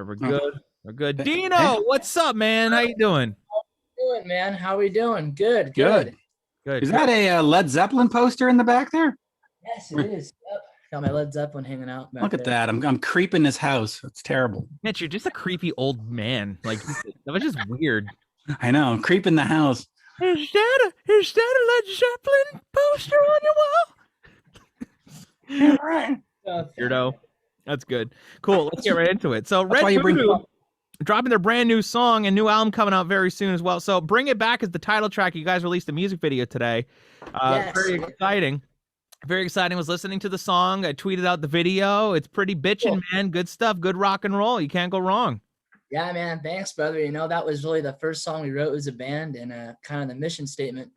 We're Oh, good. We're good. hey, Dino, what's up, man? How you doing? Doing, man? How we doing? Good, good. good. Good. Is Good. that a Led Zeppelin poster in the back there? Yes, it is. Yep. Got my Led Zeppelin hanging out back Look at there. that. I'm creeping this house. It's terrible. Mitch, you're just a creepy old man. Like that was just weird. I know. I'm creeping the house. Is that a Led Zeppelin poster on your wall? Yeah, right. Weirdo. That's good. Cool. Let's get right into it. So That's why Red you bring- Voodoo dropping their brand new song and new album coming out very soon as well. So Bring It Back is the title track. You guys released a music video today. Yes. Very exciting. Very exciting. Was listening to the song. I tweeted out the video. It's pretty bitchin', Cool. man. Good stuff. Good rock and roll. You can't go wrong. Yeah, man. Thanks, brother. You know, that was really the first song we wrote as a band and kind of the mission statement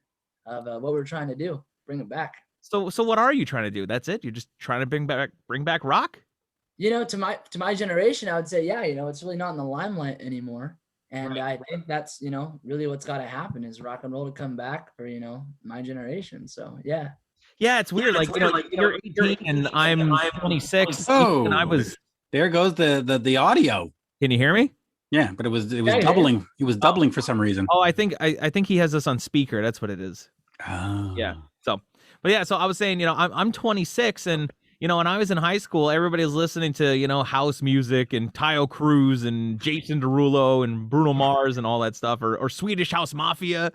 of what we're trying to do. Bring it back. So what are you trying to do? That's it? You're just trying to bring back rock? You know, to my generation, I would say, yeah, you know, it's really not in the limelight anymore. And Right. I think that's, you know, really what's got to happen is rock and roll to come back for, you know, my generation. So, yeah. Yeah, it's weird. Like, you're 18 and I'm 26. Oh, And I was. There goes the audio. Can you hear me? Yeah, but it was Yeah, doubling. It was doubling for some reason. Oh, I think he has this on speaker. That's what it is. Oh. Yeah. But yeah, so I was saying, you know, I'm 26 and, you know, when I was in high school, everybody was listening to, you know, house music and Tayo Cruz and Jason Derulo and Bruno Mars and all that stuff or Swedish House Mafia.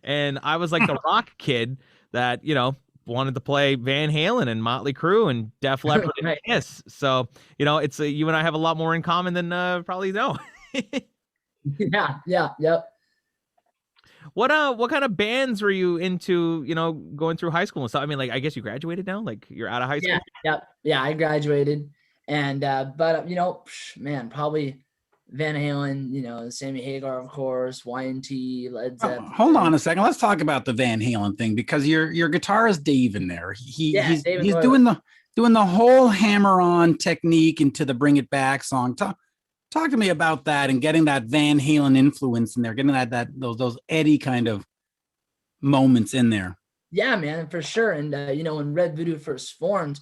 And I was like the rock kid that, you know, wanted to play Van Halen and Motley Crue and Def Leppard and Right. Kiss. So, you know, it's you and I have a lot more in common than probably know. Yeah. Yep. What kind of bands were you into, you know, going through high school and stuff? I mean, like, I guess you graduated now, like you're out of high school. Yeah, I graduated, and but you know, man, probably Van Halen, you know, Sammy Hagar, of course, Y&T, Led Oh, Zeppelin. hold on a second. Let's talk about the Van Halen thing because your guitarist Dave in there. He's Davin he's Loiler. doing the whole hammer-on technique into the Bring It Back song. Talk to me about that and getting that Van Halen influence in there, getting those Eddie kind of moments in there. Yeah, man, for sure. And you know, when Red Voodoo first formed,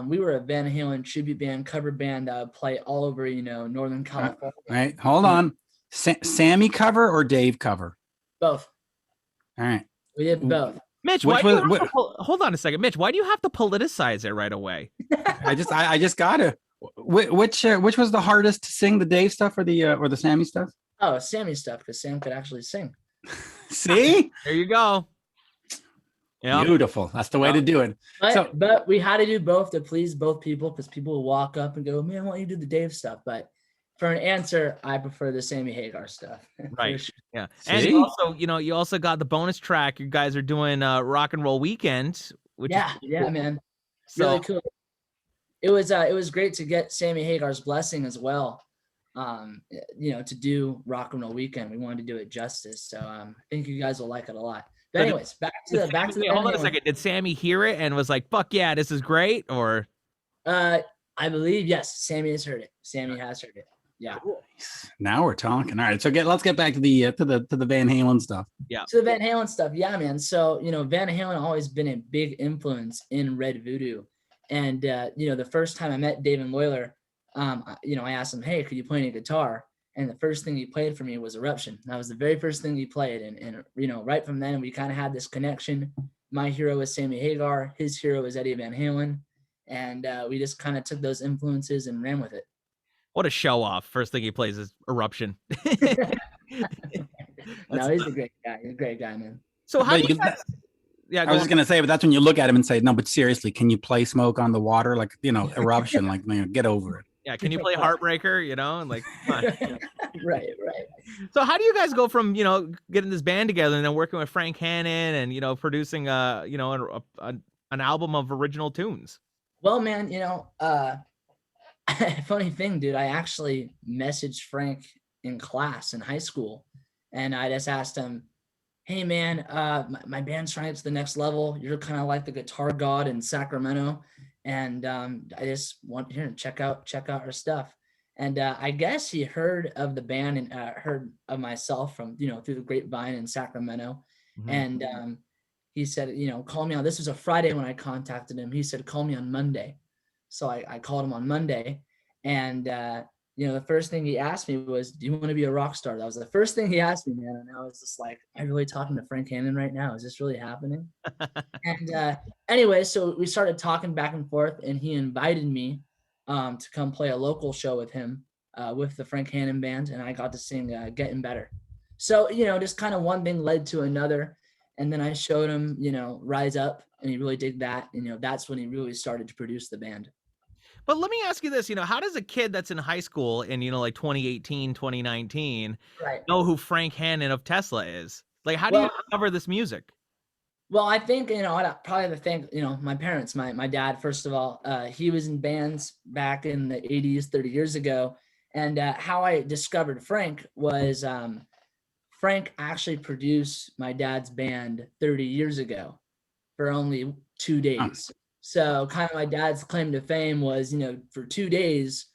we were a Van Halen tribute band, cover band, play all over, you know, Northern California. Right. Hold on. Sammy cover or Dave cover? Both. All right. We did both. Mitch, Which hold on a second. Mitch, why do you have to politicize it right away? I just gotta. Which was the hardest to sing, the Dave stuff or the Sammy stuff? Oh, Sammy stuff, because Sam could actually sing. See? There you go. Yeah. Beautiful. That's the way to do it. But we had to do both to please both people, because people will walk up and go, man, why don't you do the Dave stuff? But for an answer, I prefer the Sammy Hagar stuff. Right. Sure. Yeah. See? And also, you know, you also got the bonus track. You guys are doing Rock and Roll Weekend, which is Yeah, man. So- Really cool. It was great to get Sammy Hagar's blessing as well. You know, to do Rock and Roll Weekend. We wanted to do it justice. So I think you guys will like it a lot. But So anyways, back to the hold on a Van Halen. second. Did Sammy hear it and was like, "Fuck yeah, this is great"? Or I believe yes, Sammy has heard it. Sammy has heard it. Yeah. Now we're talking. All right. So let's get back to the Van Halen stuff. So the Van Halen stuff, yeah, man. So, you know, Van Halen always been a big influence in Red Voodoo. And, you know, the first time I met Davin Loiler, you know, I asked him, hey, could you play any guitar? And the first thing he played for me was Eruption. That was the very first thing he played. And you know, right from then, we kind of had this connection. My hero was Sammy Hagar. His hero was Eddie Van Halen. And we just kind of took those influences and ran with it. what a show off! First thing he plays is Eruption. No, he's a great guy. He's a great guy, man. So how But do you you- guys? Yeah, I go was on. just gonna say, but that's when you look at him and say, no, but seriously, can you play Smoke on the Water? Like, you know, Eruption, like, man, get over it. Yeah, can you play Heartbreaker? You know, and like, come on. Right. So how do you guys go from, you know, getting this band together and then working with Frank Hannon and, you know, producing you know, an album of original tunes? Well, man, you know, funny thing, dude, I actually messaged Frank in class in high school, and I just asked him, hey, man, my band's trying to get to the next level. You're kind of like the guitar god in Sacramento, and I just want you to check out our stuff. And I guess he heard of the band and heard of myself from, you know, through the grapevine in Sacramento. Mhm. And he said, you know, call me on, this was a Friday when I contacted him. He said, call me on Monday. So I called him on Monday, and the first thing he asked me was, do you want to be a rock star? That was the first thing he asked me, man. And I was just like, am I really talking to Frank Hannon right now? Is this really happening? And anyway, so we started talking back and forth, and he invited me to come play a local show with him with the Frank Hannon band. And I got to sing Getting Better. So, just kind of one thing led to another. And then I showed him, Rise Up, and he really did that. That's when he really started to produce the band. But let me ask you this, how does a kid that's in high school in, like 2018, 2019, know who Frank Hannon of Tesla is? Like, how do you discover this music? Well, I think, I'd probably have to thank, my parents, my dad, first of all. He was in bands back in the 80s, 30 years ago. And how I discovered Frank was Frank actually produced my dad's band 30 years ago for only 2 days. So kind of my dad's claim to fame was, for 2 days,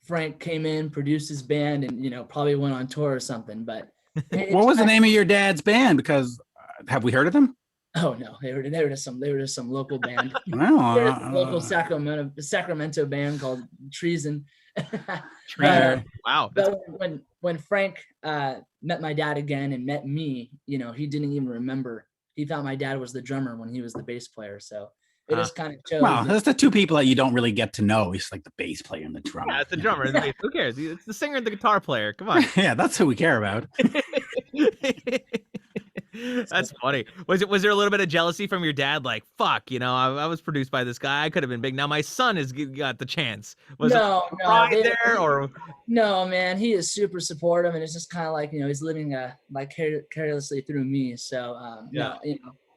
Frank came in, produced his band, and, probably went on tour or something. But what was the name of your dad's band? Because have we heard of them? Oh no, they were just some local band. Local Sacramento band called Treason. Wow. But when Frank met my dad again and met me, he didn't even remember. He thought my dad was the drummer when he was the bass player. So it just kind of shows. Wow, that's the two people that you don't really get to know. He's like the bass player and the drummer. Yeah, it's the drummer. Who cares? It's the singer and the guitar player. Come on. Yeah, that's who we care about. That's funny. Was there a little bit of jealousy from your dad? Like, fuck, I was produced by this guy. I could have been big. Now my son has got the chance. No, there or no, man. He is super supportive, and it's just kind of like he's living vicariously through me. So no,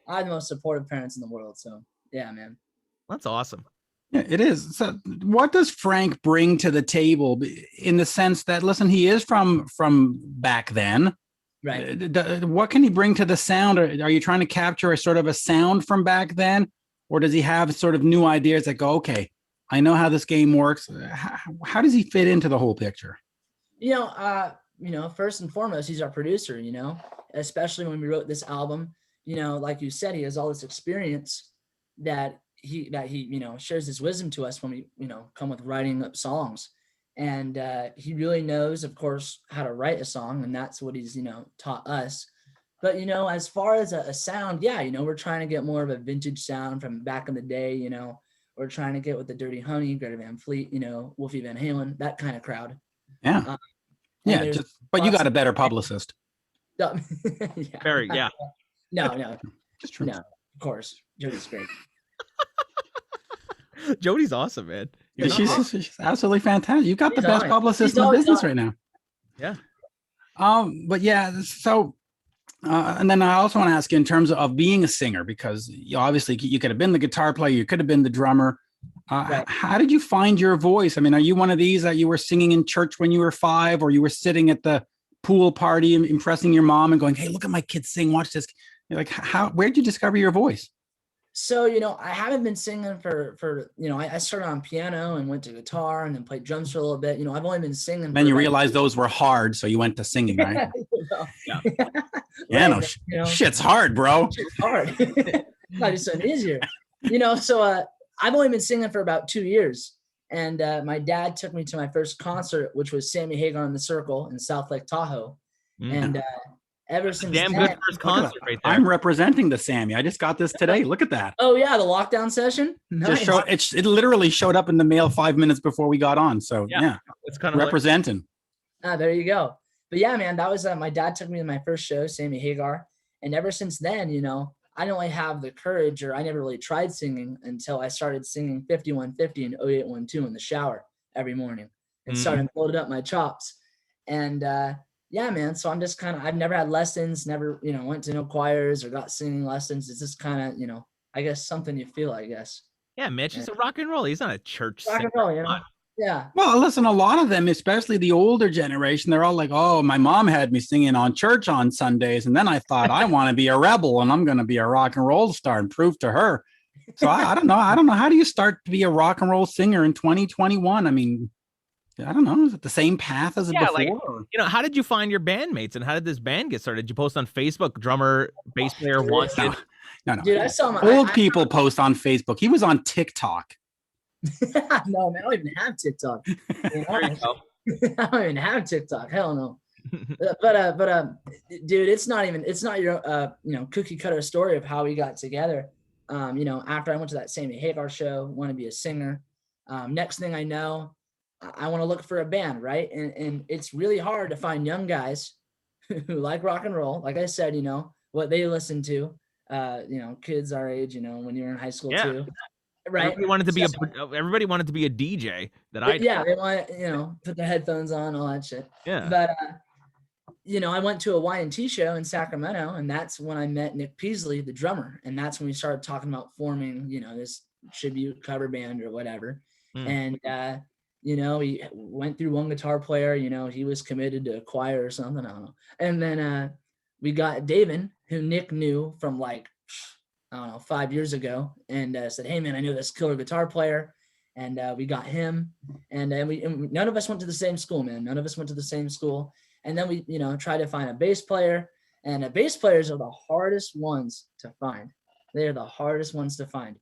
I have the most supportive parents in the world. So yeah, man. That's awesome. Yeah, it is. So what does Frank bring to the table in the sense that, listen, he is from back then. Right. What can he bring to the sound? Are you trying to capture a sort of a sound from back then? Or does he have sort of new ideas that go, okay, I know how this game works. How does he fit into the whole picture? First and foremost, he's our producer, especially when we wrote this album, like you said, he has all this experience that he shares his wisdom to us when we, come with writing up songs. And he really knows, of course, how to write a song, and that's what he's, taught us. But, as far as a sound, yeah, we're trying to get more of a vintage sound from back in the day, we're trying to get with the Dirty Honey, Greta Van Fleet, Wolfie Van Halen, that kind of crowd. Yeah. But you got a better publicist. Yeah. Very, yeah. No. Just true. No, of course. Jody's great. Jody's awesome, man. Yeah, she's absolutely fantastic. You've got the best publicist in the business right now. Yeah. But yeah, so and then I also want to ask you in terms of being a singer, because obviously you could have been the guitar player, you could have been the drummer. Right. How did you find your voice? I mean, are you one of these that you were singing in church when you were 5, or you were sitting at the pool party impressing your mom and going, "Hey, look at my kids sing, watch this." You're like, where'd you discover your voice? So, I haven't been singing for I started on piano and went to guitar and then played drums for a little bit. I've only been singing. Then you realized those were hard, so you went to singing, right? Yeah. Shit's hard, bro. Shit's hard. Not just something easier. So I've only been singing for about 2 years. And my dad took me to my first concert, which was Sammy Hagar and the Circle in South Lake Tahoe. And ever since damn then, good first concert right there. I'm representing the Sammy. I just got this today. Look at that. Oh yeah, the lockdown session. Nice. It literally showed up in the mail 5 minutes before we got on. So yeah. It's kind of representing. There you go. But yeah, man, that was my dad took me to my first show, Sammy Hagar, and ever since then, I didn't really have the courage, or I never really tried singing until I started singing 5150 and 0812 in the shower every morning and started building up my chops. And yeah, man. So I'm just I've never had lessons, never, went to no choirs or got singing lessons. It's just I guess something you feel, I guess. Yeah, Mitch is a rock and roll. He's not a church rock singer. and roll, Yeah. Well, listen, a lot of them, especially the older generation, they're all like, "Oh, my mom had me singing on church on Sundays. And then I thought I want to be a rebel and I'm going to be a rock and roll star and prove to her." So I don't know. How do you start to be a rock and roll singer in 2021? I mean, I don't know. Is it the same path as before? Like, how did you find your bandmates, and how did this band get started? Did you post on Facebook, drummer, bass player wanted? No. Dude, I saw my old people post on Facebook. He was on TikTok. No, man, I don't even have TikTok. I don't even have TikTok. Hell no. But dude, it's not your cookie cutter story of how we got together. After I went to that Sammy Hagar show, want to be a singer. Next thing I know, I want to look for a band, right? And it's really hard to find young guys who like rock and roll. Like I said, what they listen to, kids our age, when you're in high school too. Right. Everybody wanted to be a DJ they want, put their headphones on, all that shit. Yeah. But, I went to a Y&T show in Sacramento, and that's when I met Nick Pesely, the drummer. And that's when we started talking about forming, this tribute cover band or whatever. And, he went through one guitar player, he was committed to a choir or something. I don't know. And then we got Davin, who Nick knew from 5 years ago, and said, hey man, I know this killer guitar player. And we got him, and none of us went to the same school, man. None of us went to the same school. And then we, tried to find a bass player, and bass players are the hardest ones to find. They are the hardest ones to find.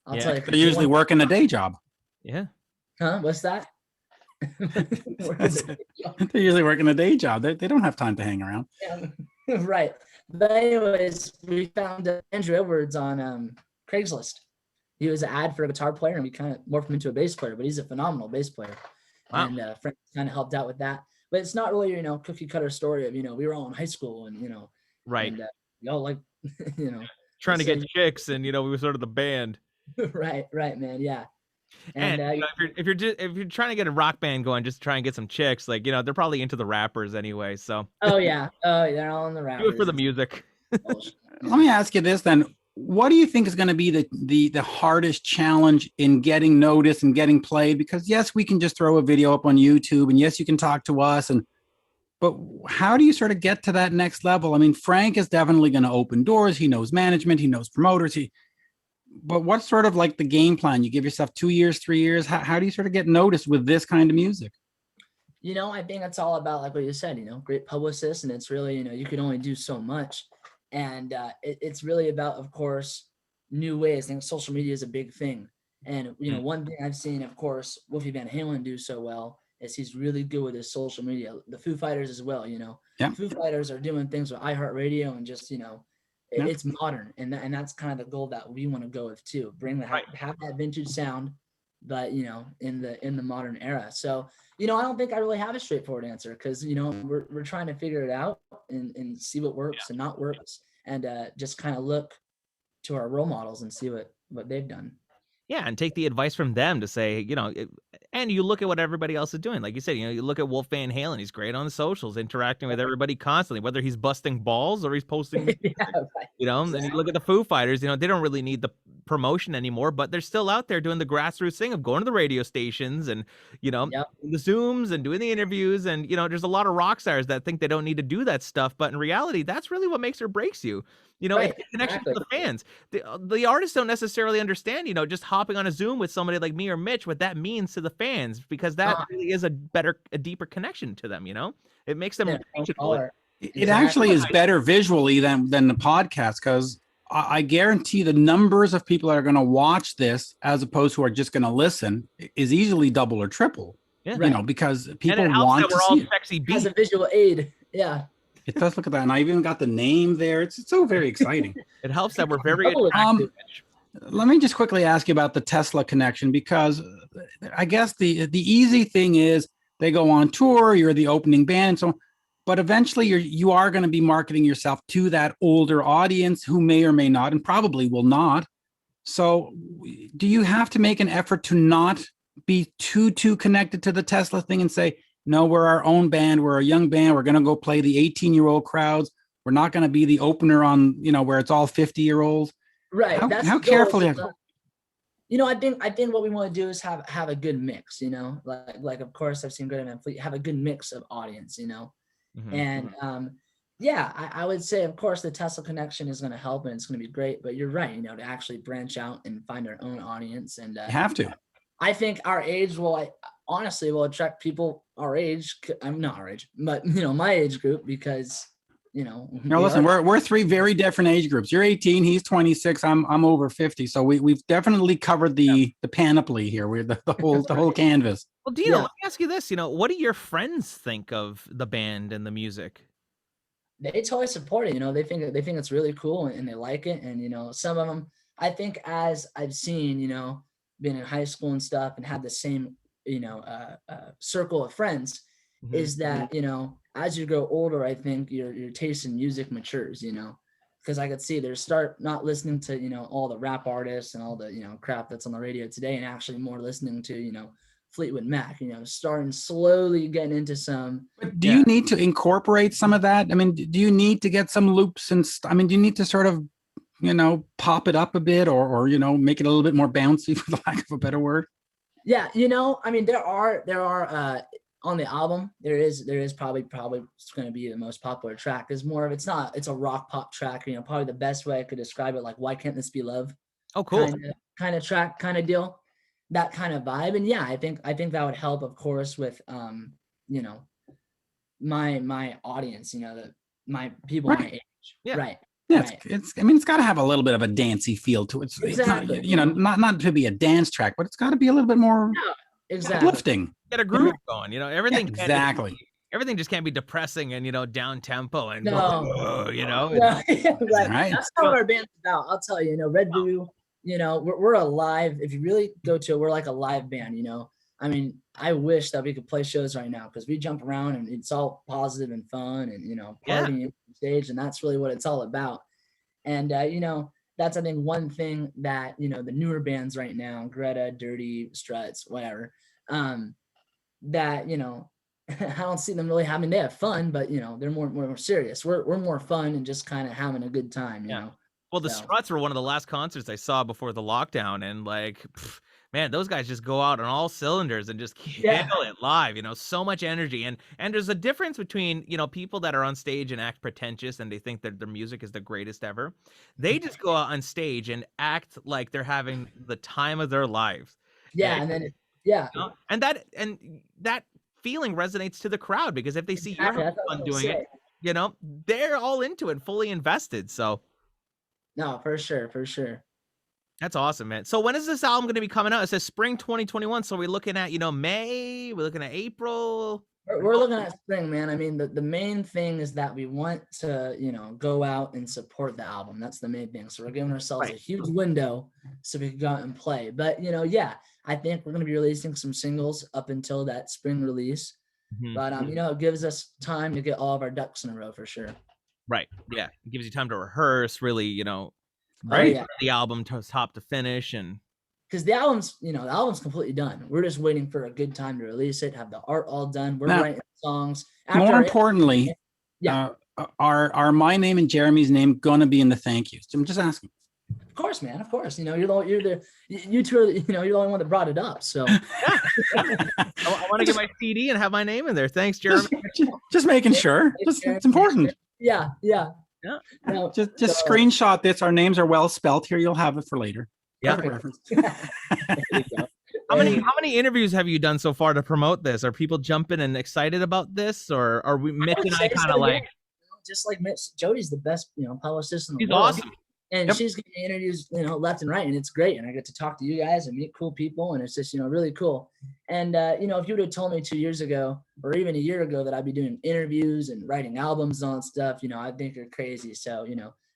I'll tell you. They're usually working a day job. Yeah. Huh? What's that? They're usually working a day job. They don't have time to hang around. Yeah. Right. But anyways, we found Andrew Edwards on Craigslist. He was an ad for a guitar player, and we kind of morphed him into a bass player, but he's a phenomenal bass player. Wow. And Frank kind of helped out with that. But it's not really, cookie cutter story of, we were all in high school and, right. And, we all like, trying to get chicks, and, we were sort of the band. Right, man. Yeah. And if you're trying to get a rock band going, just try and get some chicks, they're probably into the rappers anyway. So. Oh yeah. They're all in the rappers. Do it for the music. Let me ask you this then. What do you think is going to be the hardest challenge in getting noticed and getting played? Because yes, we can just throw a video up on YouTube, and yes, you can talk to us, but how do you sort of get to that next level? I mean, Frank is definitely going to open doors. He knows management. He knows promoters. But what's sort of the game plan? You give yourself 2 years, 3 years. How do you sort of get noticed with this kind of music? I think it's all about, like what you said, great publicists, and it's really, you can only do so much. And it's really about, of course, new ways. I think social media is a big thing. And, one thing I've seen, of course, Wolfie Van Halen do so well is he's really good with his social media. The Foo Fighters as well, Yeah. Foo Fighters are doing things with iHeartRadio and just, it's modern. And that's kind of the goal that we want to go with too. Have that vintage sound, but, in the modern era. So, I don't think I really have a straightforward answer because, we're trying to figure it out and see what works and not works, and just kind of look to our role models and see what they've done. Yeah, and take the advice from them to say, and you look at what everybody else is doing. Like you said, you look at Wolf Van Halen. He's great on the socials, interacting with everybody constantly, whether he's busting balls or he's posting. Yeah, right. And you look at the Foo Fighters. They don't really need the promotion anymore, but they're still out there doing the grassroots thing of going to the radio stations and the Zooms and doing the interviews. And there's a lot of rock stars that think they don't need to do that stuff, but in reality, that's really what makes or breaks you. Right, it's a connection to the fans. The artists don't necessarily understand, just hopping on a Zoom with somebody like me or Mitch, what that means to the fans, because that really is a deeper connection to them. It makes them appreciable. It actually is better visually than the podcast, because I guarantee the numbers of people that are going to watch this as opposed to who are just going to listen is easily double or triple. Yeah. Because people want to see it. Sexy beats. As a visual aid. Yeah. It does look at that, and I even got the name there. It's so very exciting. It helps that we're very attractive. Let me just quickly ask you about the Tesla connection, because I guess the easy thing is they go on tour, you're the opening band, and so on. But eventually you are going to be marketing yourself to that older audience who may or may not, and probably will not. So do you have to make an effort to not be too connected to the Tesla thing and say, no, we're our own band. We're a young band. We're going to go play the 18-year-old crowds. We're not going to be the opener on, where it's all 50-year-olds. Right. How carefully? I think what we want to do is have a good mix, like of course I've seen Greta Van Fleet have a good mix of audience, Mm-hmm. And I would say, of course, the Tesla connection is going to help and it's going to be great, but you're right, to actually branch out and find our own audience. And you have to. I think our age will attract people our age. I'm not our age, but my age group, because Now listen, we're three very different age groups. You're 18, he's 26, I'm over 50. So we've definitely covered the panoply here. We're the whole canvas. Well, Dino, let me ask you this, what do your friends think of the band and the music? They totally support it. They think it's really cool and they like it. And, some of them, I think as I've seen, been in high school and stuff and had the same, circle of friends, is that, as you grow older, I think your taste in music matures, because I could see they start not listening to, all the rap artists and all the, crap that's on the radio today, and actually more listening to, Fleetwood Mac, starting slowly getting into some. But do you need to incorporate some of that? I mean, do you need to get some loops and do you need to sort of, pop it up a bit or make it a little bit more bouncy, for the lack of a better word? Yeah. I mean, there are on the album, there is probably going to be the most popular track. There's more of, it's a rock pop track, probably the best way I could describe it. Like, Why Can't This Be Love? Oh, cool. Kind of track, kind of deal. That kind of vibe. And yeah, I think that would help, of course, with my audience, my people my age. Yeah. Right. Yeah, right. It's got to have a little bit of a dancey feel to it. Exactly. It's not to be a dance track, but it's got to be a little bit more uplifting. Get a groove going, everything. Yeah, exactly. Everything just can't be depressing and down tempo and no. Right. That's not what our band's about. I'll tell you, Red Voodoo, we're a live, if you really go to it, we're like a live band, I mean, I wish that we could play shows right now, because we jump around and it's all positive and fun and, partying on stage, and that's really what it's all about. And, that's, I think, one thing that, the newer bands right now, Greta, Dirty, Struts, whatever, that, I don't see them really having, they have fun, but, they're more serious. We're more fun and just kind of having a good time, you know? Well, the Struts were one of the last concerts I saw before the lockdown, and man, those guys just go out on all cylinders and just kill it live, so much energy. And there's a difference between, people that are on stage and act pretentious and they think that their music is the greatest ever. They just go out on stage and act like they're having the time of their lives. Yeah. And then, and that feeling resonates to the crowd, because if they see you're having fun doing it, they're all into it, fully invested. So. No, for sure. That's awesome, man. So when is this album going to be coming out? It says spring 2021. So we're looking at, May, we're looking at April. We're looking at spring, man. I mean, the main thing is that we want to, go out and support the album. That's the main thing. So we're giving ourselves a huge window so we can go out and play. But, I think we're going to be releasing some singles up until that spring release. But, it gives us time to get all of our ducks in a row for sure. Right. Yeah. It gives you time to rehearse, really, the album top to finish. And because the album's completely done. We're just waiting for a good time to release it, have the art all done. We're writing songs. More importantly, are my name and Jeremy's name gonna be in the thank yous? I'm just asking. Of course, man. Of course. You two are, you're the only one that brought it up. So I want to get my CD and have my name in there. Thanks, Jeremy. Just making sure. It's important. Yeah. No, just screenshot this. Our names are well spelt here. You'll have it for later. Yeah. How many interviews have you done so far to promote this? Are people jumping and excited about this, or are we Mitch and I kind of like? Just like Mitch, Jody's the best, publicist in the She's world. awesome. And she's getting interviews, left and right, and it's great. And I get to talk to you guys and meet cool people, and it's just, really cool. And if you would have told me 2 years ago, or even a year ago, that I'd be doing interviews and writing albums and all that stuff, I think you're crazy. So,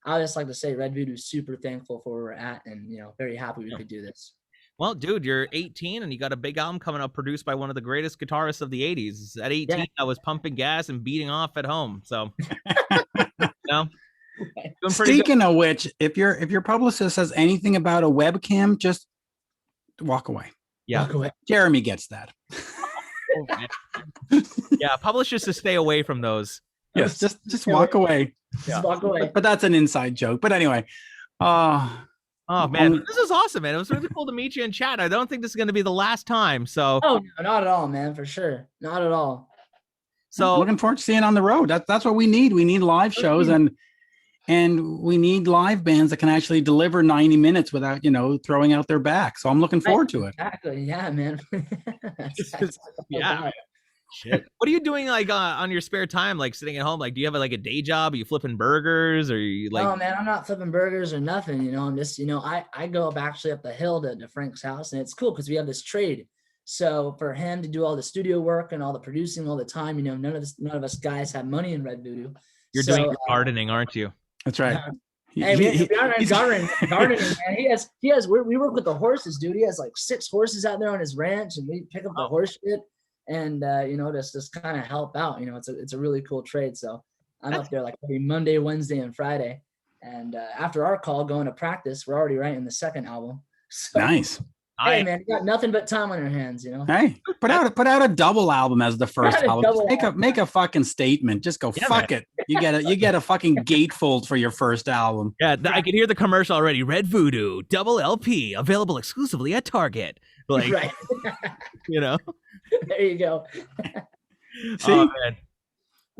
I would just like to say Red Voodoo is super thankful for where we're at, and very happy we could do this. Well, dude, you're 18 and you got a big album coming up produced by one of the greatest guitarists of the 80s. At 18, I was pumping gas and beating off at home. So, Speaking of which, if your publicist says anything about a webcam, just walk away. Yeah, walk away. Jeremy gets that. Yeah, publishers to stay away from those. Yes, just walk away. Just walk away. But that's an inside joke. But anyway, oh man, this is awesome, man. It was really cool to meet you and chat. I don't think this is going to be the last time. So, no, not at all, man, for sure, not at all. So, looking forward to seeing on the road. That's what we need. We need live shows and we need live bands that can actually deliver 90 minutes without, throwing out their back. So I'm looking forward to it. Exactly. Yeah, man. Yeah. Shit. What are you doing like on your spare time? Like sitting at home? Like, do you have like a day job? Are you flipping burgers? Or are you like? Oh man, I'm not flipping burgers or nothing. I'm just, I go up actually up the hill to Frank's house, and it's cool because we have this trade. So for him to do all the studio work and all the producing all the time, none of us guys have money in Red Voodoo. You're doing your gardening, aren't you? That's right. Hey, gardening, man. We work with the horses, dude. He has like 6 horses out there on his ranch, and we pick up the horse shit and just kind of help out. It's a really cool trade. So I'm up there like every Monday, Wednesday, and Friday. And after our call, going to practice, we're already writing the second album. So, nice. Hey man, you got nothing but time on your hands, Hey, put out a double album as the first album. Make a fucking statement. Just go fuck it. You get a fucking gatefold for your first album. Yeah, I can hear the commercial already. Red Voodoo double LP available exclusively at Target. Like, right. There you go. See, oh, man.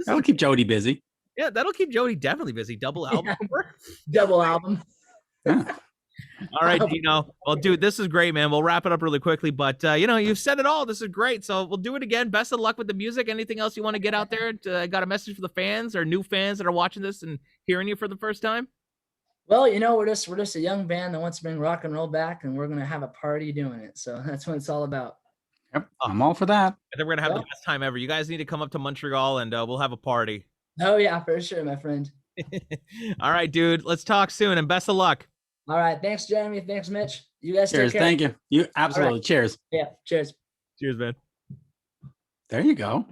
That'll keep Jody busy. Yeah, that'll keep Jody definitely busy. Double album. Double album. Yeah. All right, Dino. Well, dude, this is great, man. We'll wrap it up really quickly, but you've said it all. This is great. So we'll do it again. Best of luck with the music. Anything else you want to get out there? Got a message for the fans or new fans that are watching this and hearing you for the first time? Well, we're just a young band that wants to bring rock and roll back, and we're gonna have a party doing it. So that's what it's all about. Yep, I'm all for that. I think we're gonna have the best time ever. You guys need to come up to Montreal, and we'll have a party. Oh yeah, for sure, my friend. All right, dude. Let's talk soon, and best of luck. All right. Thanks, Jeremy. Thanks, Mitch. You guys cheers. Take care. Thank you. You absolutely. Right. Cheers. Yeah. Cheers. Cheers, man. There you go.